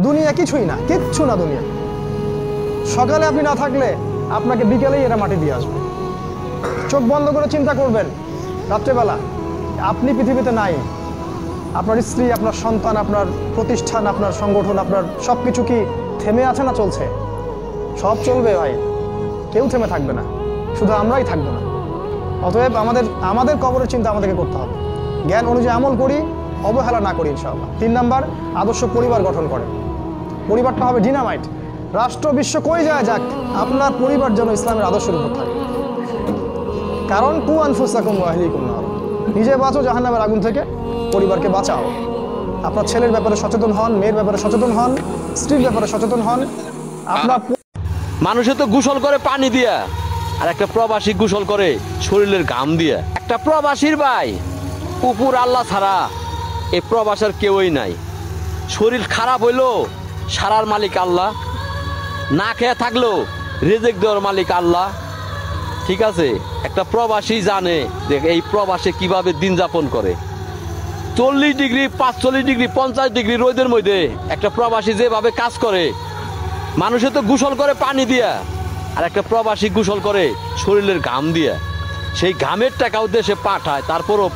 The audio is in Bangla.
দুনিয়া কিছুই না, কিচ্ছু না দুনিয়া। সকালে আপনি না থাকলে আপনাকে বিকেলেই এরা মাটি দিয়ে আসবে। চোখ বন্ধ করে চিন্তা করবেন রাত্রেবেলা আপনি পৃথিবীতে নাই, আপনার স্ত্রী, আপনার সন্তান, আপনার প্রতিষ্ঠান, আপনার সংগঠন, আপনার সব কিছু কি থেমে আছে না চলছে? সব চলবে ভাই, কেউ থেমে থাকবে না, শুধু আমরাই থাকবো না। অতএব আমাদের কবরের চিন্তা আমাদেরকে করতে হবে। জ্ঞান অনুযায়ী আমল করি, অবহেলা না করি ইনশাআল্লাহ। 3 নাম্বার, আদর্শ পরিবার গঠন করে। পরিবারটা হবে ডিনামাইট। রাষ্ট্র বিশ্ব কই যায় যাক, আপনার পরিবার যেন ইসলামের আদর্শের উপর থাকে। কারণ কু আনফুসাকুম ওয়া আহলিকুম নার, নিজে বাঁচো জাহান্নামের আগুন থেকে, পরিবারকে বাঁচাও। আপনার ছেলের ব্যাপারে সচেতন হন, মেয়ের ব্যাপারে সচেতন হন, স্ত্রীর ব্যাপারে সচেতন হন। আপনার মানুষে তো গোসল করে পানি দিয়া, আর একটা প্রবাসী গোসল করে শরীরের ঘাম দিয়া। একটা প্রবাসীর ভাই উপর আল্লাহ ছাড়া এই প্রবাসের কেউই নাই। শরীর খারাপ হইলো সারার মালিক আল্লাহ, না খেয়ে থাকলো রেজেক দেওয়ার মালিক আল্লাহ। ঠিক আছে, একটা প্রবাসী জানে যে এই প্রবাসে কিভাবে দিন যাপন করে। 40 ডিগ্রি, 45 ডিগ্রি, 50 ডিগ্রি রোদের মধ্যে একটা প্রবাসী যেভাবে কাজ করে, মানুষে তো গোসল করে পানি দিয়া, আর একটা প্রবাসী গোসল করে শরীরের ঘাম দিয়া। সেই ঘামের টাকাও দেশে পাঠায়, তারপরও